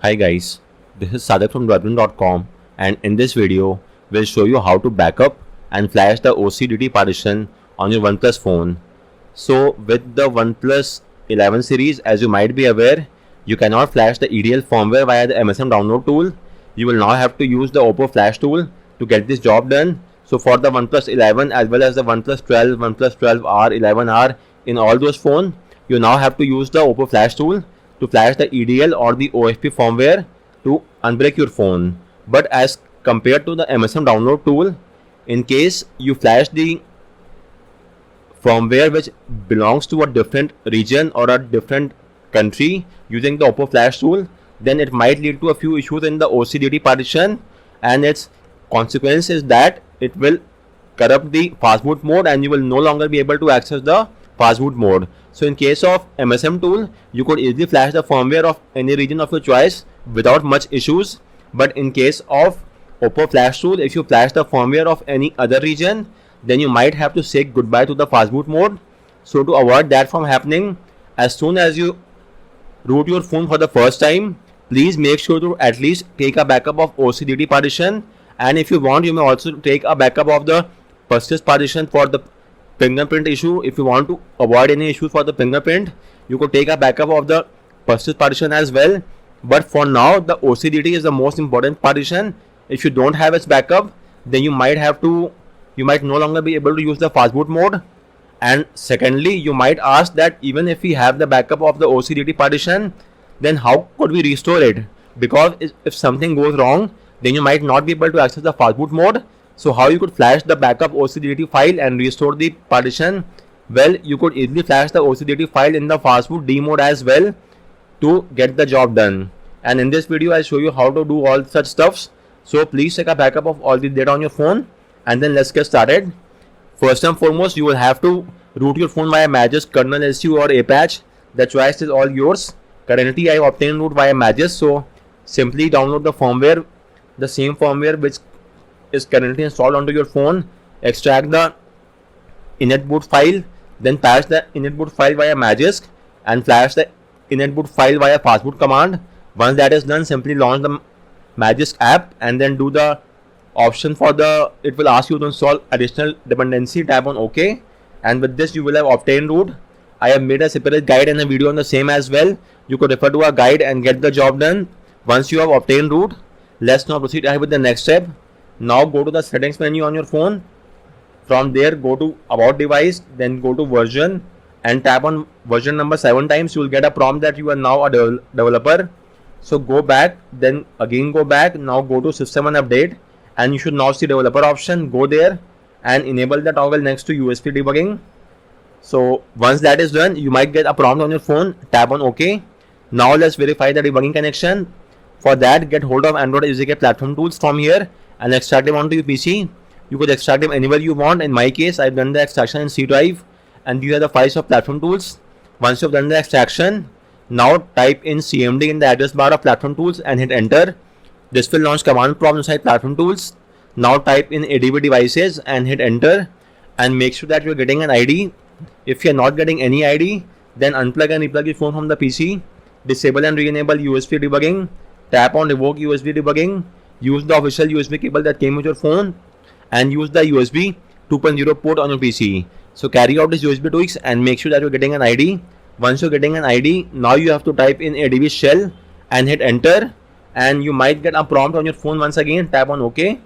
Hi guys, this is Sadak from Dwebin.com, and in this video, we'll show you how to backup and flash the OCDT partition on your OnePlus phone. So with the OnePlus 11 series, as you might be aware, you cannot flash the EDL firmware via the MSM download tool. You will now have to use the Oppo Flash tool to get this job done. So for the OnePlus 11 as well as the OnePlus 12, OnePlus 12R, 11R, in all those phones, you now have to use the Oppo Flash tool to flash the EDL or the OFP firmware to unbreak your phone. But as compared to the MSM download tool, in case you flash the firmware which belongs to a different region or a different country using the Oppo Flash tool, then it might lead to a few issues in the OCDT partition, and its consequence is that it will corrupt the fastboot mode and you will no longer be able to access the fastboot mode. So in case of MSM tool, you could easily flash the firmware of any region of your choice without much issues. But in case of Oppo Flash tool, if you flash the firmware of any other region, then you might have to say goodbye to the fastboot mode. So to avoid that from happening, as soon as you root your phone for the first time, please make sure to at least take a backup of OCDT partition, and if you want, you may also take a backup of the persist partition for the fingerprint issue. If you want to avoid any issues for the fingerprint, you could take a backup of the persist partition as well. But for now, the OCDT is the most important partition. If you don't have its backup, then you might no longer be able to use the fastboot mode. And secondly, you might ask that even if we have the backup of the OCDT partition, then how could we restore it? Because if something goes wrong, then you might not be able to access the fastboot mode. So how you could flash the backup OCDT file and restore the partition? Well, you could easily flash the OCDT file in the fastboot D mode as well to get the job done. And in this video, I'll show you how to do all such stuffs. So please take a backup of all the data on your phone, and then let's get started. First and foremost, you will have to root your phone via Magisk, Kernel SU or Apache. The choice is all yours. Currently, I have obtained root via Magisk, so simply download the firmware, the same firmware which is currently installed onto your phone. Extract the initboot file, then patch the initboot file via Magisk and flash the initboot file via fastboot command. Once that is done, simply launch the Magisk app and then do the option for it will ask you to install additional dependency. Tap on OK, and with this you will have obtained root. I have made a separate guide and a video on the same as well. You could refer to our guide and get the job done. Once you have obtained root, let's now proceed ahead with the next step. Now go to the settings menu on your phone. From there, go to about device, then go to version and tap on version number 7 times. You will get a prompt that you are now a developer. So go back, then again go back. Now go to system and update, and you should now see developer option. Go there and enable the toggle next to USB debugging. So once that is done, you might get a prompt on your phone. Tap on OK. Now let's verify the debugging connection. For that, get hold of Android SDK platform tools from here and extract them onto your PC. You could extract them anywhere you want. In my case, I've done the extraction in C drive, and you have the files of platform tools. Once you've done the extraction, now type in CMD in the address bar of platform tools and hit enter. This will launch command prompt inside platform tools. Now type in ADB devices and hit enter, and make sure that you're getting an ID. If you're not getting any ID, then unplug and replug your phone from the PC. Disable and re-enable USB debugging. Tap on revoke USB debugging. Use the official USB cable that came with your phone and use the USB 2.0 port on your PC. So carry out this USB tweaks and make sure that you're getting an ID. Once you're getting an ID, now you have to type in ADB shell and hit enter, and you might get a prompt on your phone once again. Tap on OK.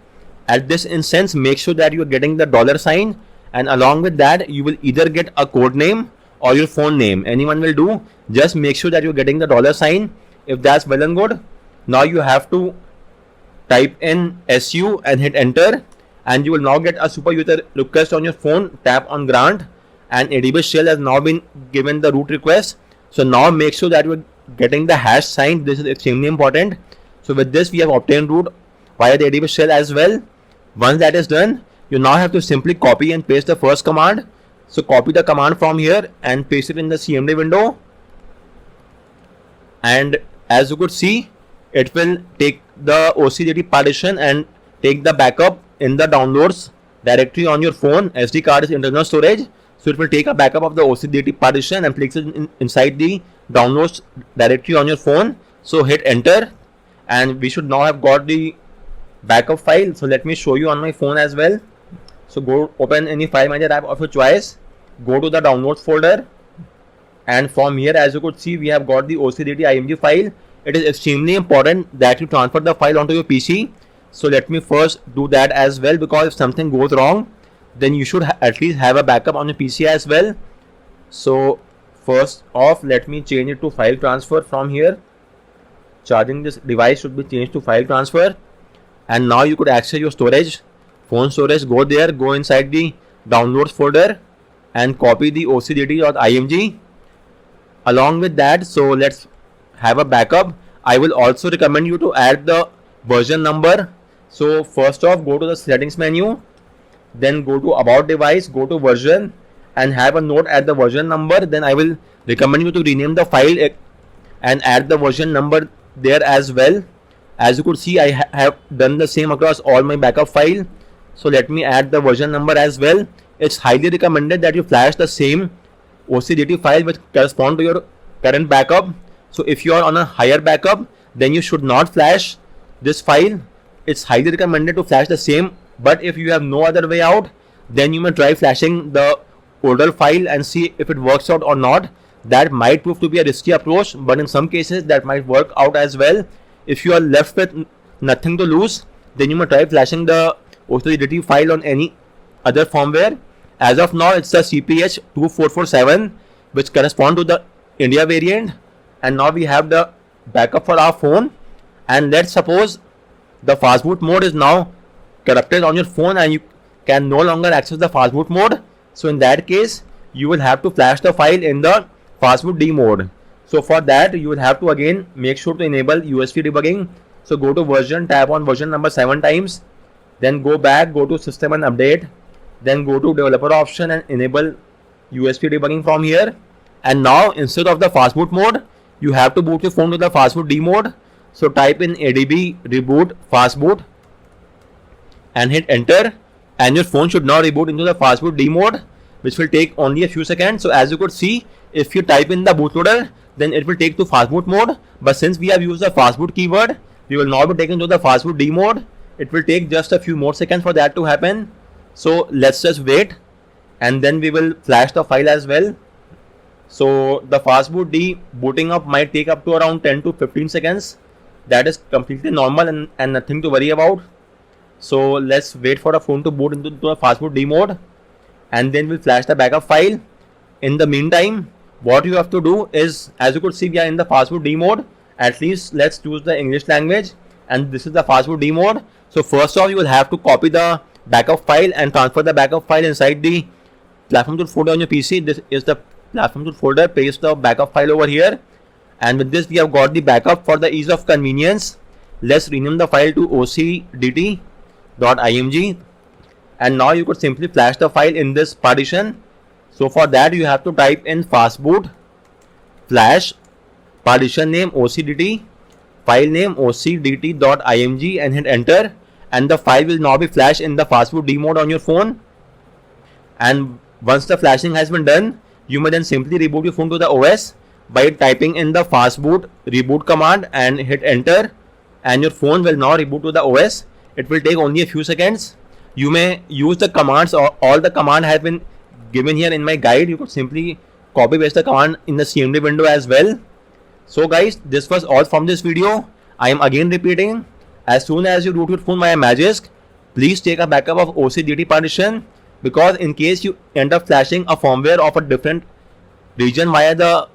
At this instance, make sure that you're getting the $sign, and along with that, you will either get a code name or your phone name. Anyone will do. Just make sure that you're getting the $sign. If that's well and good, now you have to type in SU and hit enter, and you will now get a super user request on your phone. Tap on grant, and ADB shell has now been given the root request. So now make sure that you are getting the hash sign. This is extremely important. So with this, we have obtained root via the ADB shell as well. Once that is done, you now have to simply copy and paste the first command. So copy the command from here and paste it in the CMD window, and as you could see, it will take the OCDT partition and take the backup in the downloads directory on your phone. SD card is internal storage, so it will take a backup of the OCDT partition and place it inside the downloads directory on your phone. So hit enter, and we should now have got the backup file. So let me show you on my phone as well. So go open any file manager app of your choice, go to the downloads folder, and from here, as you could see, we have got the OCDT IMG file. It is extremely important that you transfer the file onto your PC. So let me first do that as well, because if something goes wrong, then you should at least have a backup on your PC as well. So first off, let me change it to file transfer from here. Charging this device should be changed to file transfer, and now you could access your storage, phone storage. Go there, go inside the downloads folder and copy the OCDT.img. Along with that, so let's have a backup. I will also recommend you to add the version number. So first off, go to the settings menu, then go to about device, go to version, and have a note at the version number. Then I will recommend you to rename the file and add the version number there as well. As you could see, I have done the same across all my backup file. So let me add the version number as well. It's highly recommended that you flash the same OCDT file which correspond to your current backup. So if you are on a higher backup, then you should not flash this file. It's highly recommended to flash the same, but if you have no other way out, then you may try flashing the older file and see if it works out or not. That might prove to be a risky approach, but in some cases that might work out as well. If you are left with nothing to lose, then you may try flashing the OCDT file on any other firmware. As of now, it's the CPH2447 which correspond to the India variant, and now we have the backup for our phone. And let's suppose the fastboot mode is now corrupted on your phone and you can no longer access the fastboot mode. So in that case, you will have to flash the file in the fastboot D mode. So for that, you will have to again make sure to enable USB debugging. So go to version, tap on version number 7 times, then go back, go to system and update, then go to developer option and enable USB debugging from here. And now instead of the fastboot mode, you have to boot your phone to the fastboot D mode. So type in ADB reboot fastboot and hit enter, and your phone should now reboot into the fastboot D mode, which will take only a few seconds. So as you could see, if you type in the bootloader, then it will take to fastboot mode. But since we have used the fastboot keyword, we will now be taken to the fastboot D mode. It will take just a few more seconds for that to happen. So let's just wait, and then we will flash the file as well. So the fastboot D booting up might take up to around 10 to 15 seconds. That is completely normal and nothing to worry about. So let's wait for the phone to boot into the fastboot D mode, and then we'll flash the backup file. In the meantime, what you have to do is, as you could see, we are in the fastboot D mode. At least let's choose the English language, and this is the fastboot D mode. So first off, you will have to copy the backup file and transfer the backup file inside the platform tool folder on your PC. This is the platform tool folder. Paste the backup file over here, and with this we have got the backup. For the ease of convenience, let's rename the file to OCDT.img, and now you could simply flash the file in this partition. So for that, you have to type in fastboot flash partition name OCDT, file name OCDT.img, and hit enter, and the file will now be flashed in the fastboot D mode on your phone. And once the flashing has been done, you may then simply reboot your phone to the OS by typing in the fastboot reboot command and hit enter, and your phone will now reboot to the OS. It will take only a few seconds. You may use the commands, or all the command have been given here in my guide. You could simply copy paste the command in the CMD window as well. So guys, this was all from this video. I am again repeating, as soon as you root your phone via Magisk, please take a backup of OCDT partition, because in case you end up flashing a firmware of a different region via the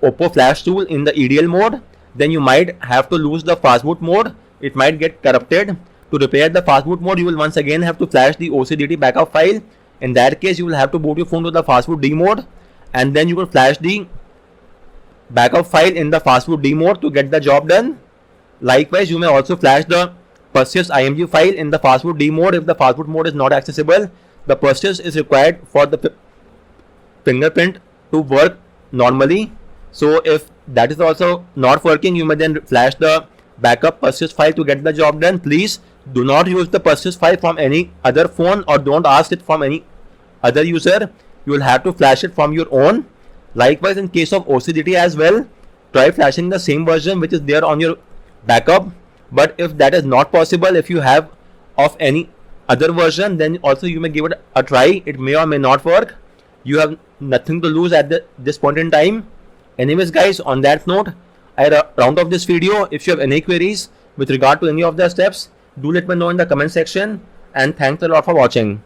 Oppo flash tool in the EDL mode, then you might have to lose the fastboot mode. It might get corrupted. To repair the fastboot mode, you will once again have to flash the OCDT backup file. In that case, you will have to boot your phone to the fastboot D mode, and then you will flash the backup file in the fastboot D mode to get the job done. Likewise, you may also flash the persist IMG file in the fastboot D mode if the fastboot mode is not accessible. The persist is required for the fingerprint to work normally. So if that is also not working, you may then flash the backup persist file to get the job done. Please do not use the persist file from any other phone, or don't ask it from any other user. You will have to flash it from your own. Likewise, in case of OCDT as well, try flashing the same version which is there on your backup. But if that is not possible, if you have of any other version, then also you may give it a try. It may or may not work. You have nothing to lose at this point in time. Anyways guys, on that note, I round off this video. If you have any queries with regard to any of the steps, do let me know in the comment section, and thanks a lot for watching.